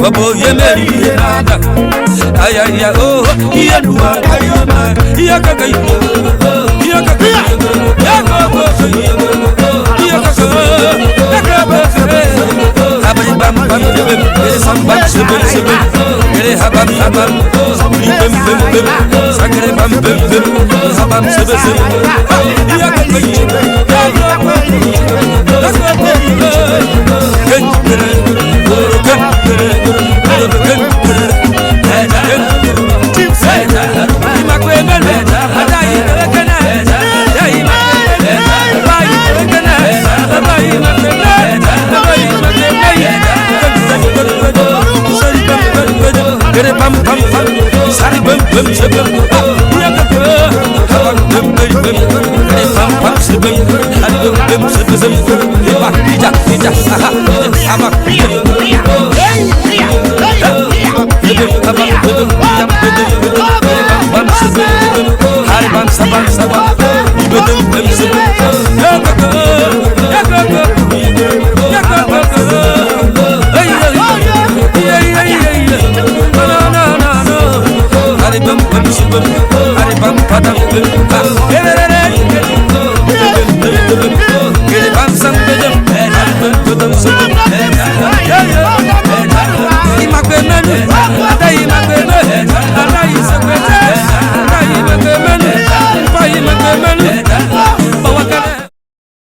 Babo yemeri nada aya ya oh ya nuwa kayama ya kaka ya kaka ya babo ya kaka abri bam bam bam sambam sebel sebel kere habam habam sabri bam bam bam sakre bam bam bam habam sebel sebel ya kaka